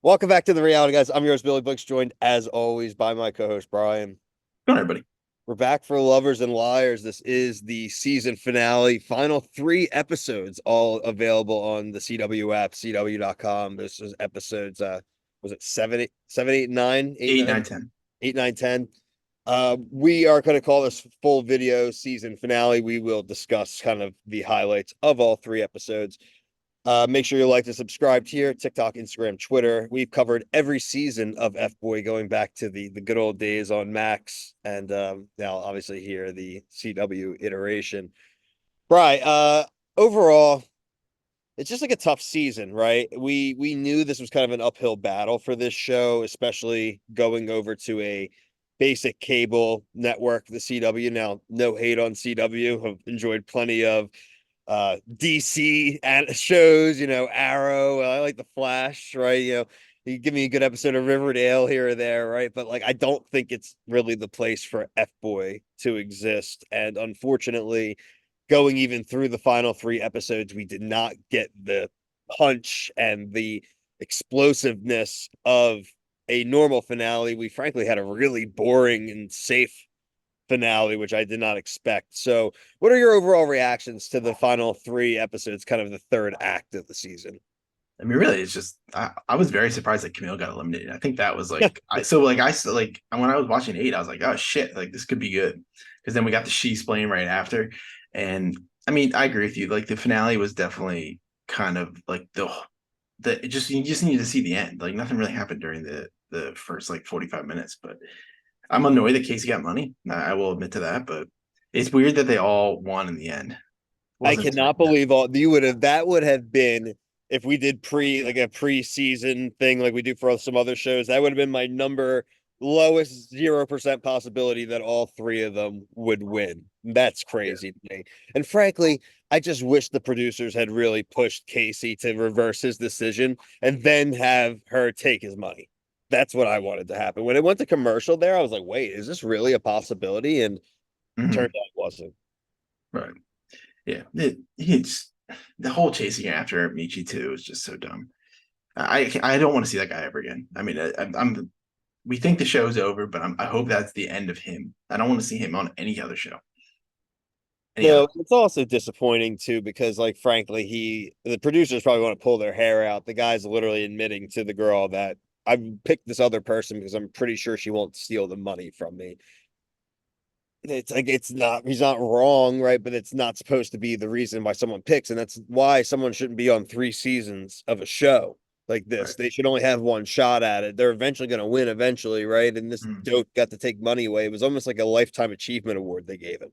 Welcome back to the reality, guys. I'm yours, Billy Books, joined as always by my co-host Brian. Go on, everybody. We're back for Lovers and Liars. This is the season finale, final three episodes, all available on the CW app, CW.com. This is episodes was it seven, eight, nine, eight, Eight, nine, nine, 10. 8, 9, 10. We are going to call this full video season finale. We will discuss kind of the highlights of all three episodes. Make sure you like to subscribe here, TikTok, Instagram, Twitter. We've covered every season of Fboy going back to the good old days on Max, and now obviously here the CW iteration. Right. Overall, it's just like a tough season, right? We knew this was kind of an uphill battle for this show, especially going over to a basic cable network, the CW. Now, no hate on CW. Have enjoyed plenty of DC shows, Arrow. I like the Flash, right? You give me a good episode of Riverdale here or there, right? But like, I don't think it's really the place for F-Boy to exist. And unfortunately, going even through the final three episodes, we did not get the punch and the explosiveness of a normal finale. We frankly had a really boring and safe finale, which I did not expect. So, what are your overall reactions to the final three episodes, kind of the third act of the season? I mean, really, it's just I was very surprised that Camille got eliminated. I think that was like when I was watching eight, I was like, oh shit, like this could be good. Because then we got the she's playing right after. And I mean, I agree with you. Like the finale was definitely kind of like the you just need to see the end. Like nothing really happened during the first like 45 minutes. But I'm annoyed that Casey got money. I will admit to that, but it's weird that they all won in the end. I Wasn't cannot expecting that. believe all you would have that would have been if we did like a pre-season thing like we do for some other shows. That would have been my number lowest 0% possibility that all three of them would win. That's Yeah. crazy to me. And frankly, I just wish the producers had really pushed Casey to reverse his decision and then have her take his money. That's what I wanted to happen. When it went to commercial there, I was like, wait, is this really a possibility? And turned Mhm. out it wasn't. Right. Yeah, it's the whole chasing after Michi too is just so dumb. I don't want to see that guy ever again. I mean, I'm we think the show's over, but I hope that's the end of him. I don't want to see him on any other show. Any other? No, it's also disappointing too because, like, frankly, the producers probably want to pull their hair out. The guy's literally admitting to the girl that I picked this other person because I'm pretty sure she won't steal the money from me. It's like he's not wrong, right? But it's not supposed to be the reason why someone picks, and that's why someone shouldn't be on three seasons of a show like this. Right. They should only have one shot at it. They're eventually going to win eventually, right? And this Mm. dope got to take money away. It was almost like a lifetime achievement award they gave him.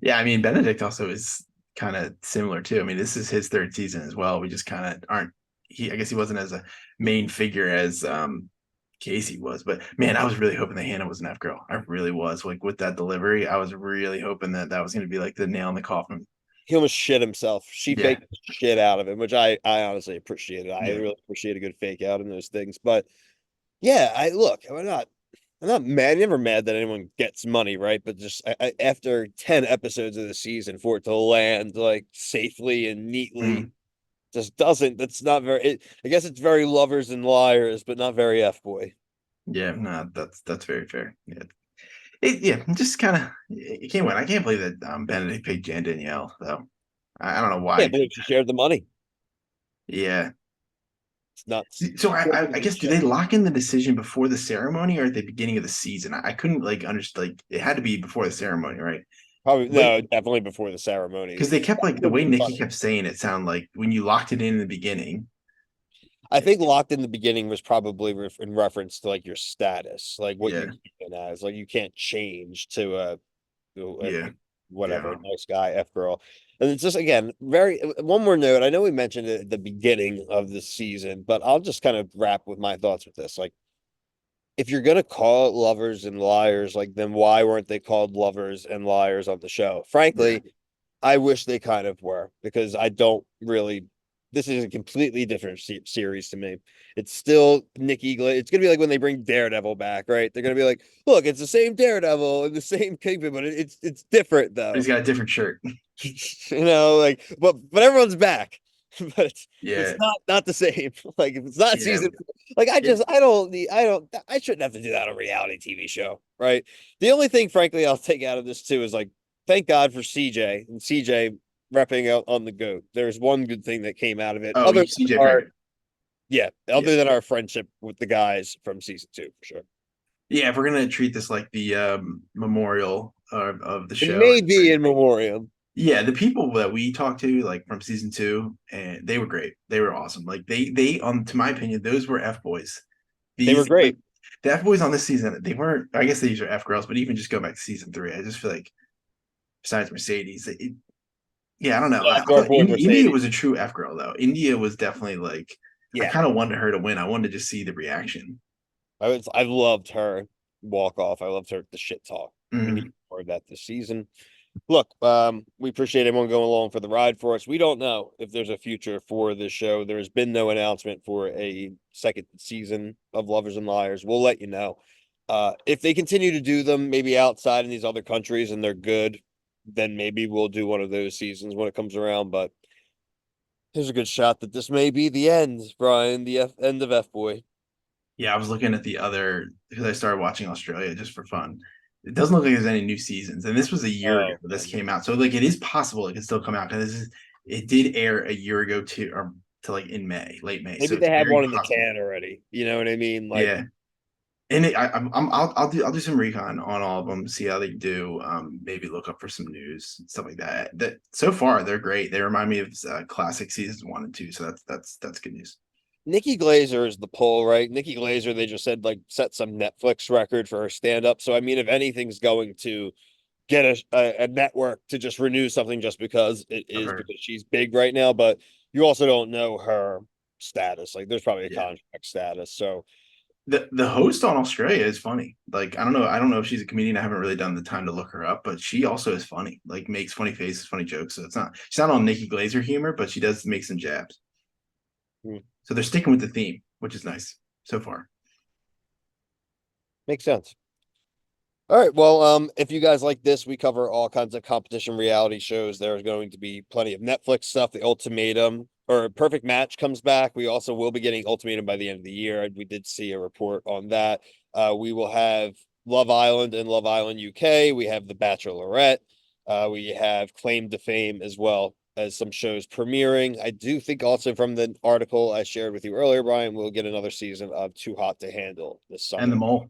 Yeah, I mean Benedict also is kind of similar too. I mean, this is his third season as well. We just kind of aren't. I guess he wasn't as a main figure as Casey was, but man, I was really hoping that Hannah was an F girl. I really was. Like with that delivery, I was really hoping that that was going to be like the nail in the coffin. He almost shit himself. She Yeah, faked the shit out of him, which I honestly appreciated. I yeah. really appreciate a good fake out in those things. But yeah, I'm not mad. Never mad that anyone gets money, right? But just after 10 episodes of the season, for it to land like safely and neatly, Mm. just doesn't. That's not very. I guess it's very lovers and liars, but not very F boy. Yeah, no, that's very fair. Yeah, yeah, just kind of it can't win. I can't believe that Benedict picked Jan Danielle though. I don't know why he Can't believe did she that. shared the money. Yeah. It's nuts. So I guess do they lock in the decision before the ceremony or at the beginning of the season? I couldn't like understand. Like it had to be before the ceremony, right? Probably The way no, definitely before the ceremony. because they kept like the way The Nikki money. kept saying it sounded like when you locked it in the beginning. I think locked in the beginning was probably in reference to like your status, like what you Yeah, keep it as. Like you can't change to a yeah, whatever yeah. nice guy F girl. And it's just again very one more note. I know we mentioned it at the beginning of the season, but I'll just kind of wrap with my thoughts with this. Like if you're gonna call it lovers and liars, like then why weren't they called lovers and liars on the show? Yeah. Frankly, I wish they kind of were because I don't really. This is a completely different series to me. It's still Nikki. It's gonna be like when they bring Daredevil back, right? They're gonna be like, "Look, it's the same Daredevil and the same Kingpin, but it's different But he's though." got a different shirt. Like, but everyone's back. but it's Yeah, not the same. Like if it's not yeah. season, like It, I shouldn't have to do that on a reality TV show, right? The only thing, frankly, I'll take out of this too is like, thank God for CJ and CJ repping out on the goat. There's one good thing that came out of it, oh, other you than CJ our favorite. yeah, Yeah. other than our friendship with the guys from season two for sure. Yeah, if we're gonna treat this like the memorial of the It show, may be in memoriam. yeah, the people that we talked to, like from season two, and they were great. They were awesome. Like they to my opinion, those were F boys. They were These like great. the F boys on this season, they weren't. I guess these are F girls, but even just go back to season three, I just feel like besides Mercedes, yeah, I don't know. Yeah, I it's our thought boy India Mercedes. was a true F girl though. India was definitely like I Yeah, kind of wanted her to win. I wanted to just see the reaction. I loved her walk off. I loved her the shit talk. We need Mhm. more of that this season. Look, we appreciate everyone going along for the ride for us. We don't know if there's a future for this show. There has been no announcement for a second season of Lovers and Liars. We'll let you know. If they continue to do them, maybe outside in these other countries and they're good, then maybe we'll do one of those seasons when it comes around. But there's a good shot that this may be the end, Brian, the end of F Boy. Yeah, I was looking at the other because I started watching Australia just for fun. It doesn't look like there's any new seasons, and this was a year ago Oh, this man. came out. So like it is possible it can still come out because it did air a year ago to like in May, late May. So Maybe it's they have very one in the possible. can already. You know what I mean? Like, Yeah, and I'll do some recon on all of them, see how they do. Maybe look up for some news and stuff like that. That so far they're great. They remind me of classic seasons one and two. So that's good news. Nikki Glazer is the poll, right? Nikki Glazer, they just said like set some Netflix record for her stand up. So I mean, if anything's going to get a network to just renew something just because it Of is her. because she's big right now, but you also don't know her status. Like there's probably a Yeah. contract status. So The host on Australia is funny. Like I don't know if she's a comedian. I haven't really done the time to look her up, but she also is funny. Like makes funny faces, funny jokes. So she's not on Nikki Glazer humor, but she does make some jabs. hmm, So they're sticking with the theme, which is nice so far. makes sense. All right. Well, if you guys like this, we cover all kinds of competition reality shows. There's going to be plenty of Netflix stuff. The Ultimatum or Perfect Match comes back. We also will be getting Ultimatum by the end of the year. We did see a report on that. We will have Love Island and Love Island UK. We have The Bachelorette. We have Claim to Fame as well as some shows premiering. I do think also from the article I shared with you earlier, Brian, we'll get another season of Too Hot to Handle this And the summer. mole.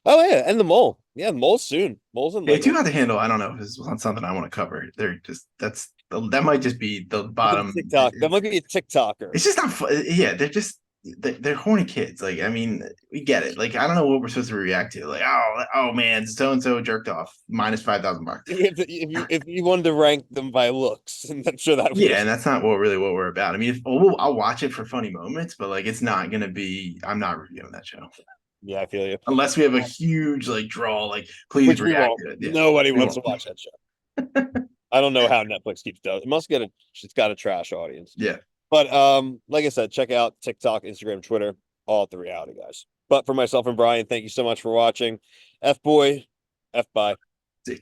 Oh yeah, and the mole. Yeah, mole's soon. Mole's in Yeah, like too hot to handle. I don't know if this was something I want to cover. They're just that might just be the a bottom. TikTok. That might be a TikToker. It's just not fun. Yeah, they're horny kids. Like, I mean, we get it. Like, I don't know what we're supposed to react to. Like, oh man, so and so jerked off minus $5,000. If you wanted to rank them by looks, and I'm sure that would be Yeah, and that's not what we're about. I mean, I'll watch it for funny moments, but like, it's not gonna be. I'm not reviewing that show yeah, I feel you. unless we have a huge like draw. Like, please Which we react won't. to it. Yeah, Nobody we wants won't. to watch that show. I don't know how Netflix keeps doing. It must get a. It's got a trash audience. Yeah. But like I said, check out TikTok, Instagram, Twitter, all at the reality guys. But for myself and Brian, thank you so much for watching. F boy, F bye. See.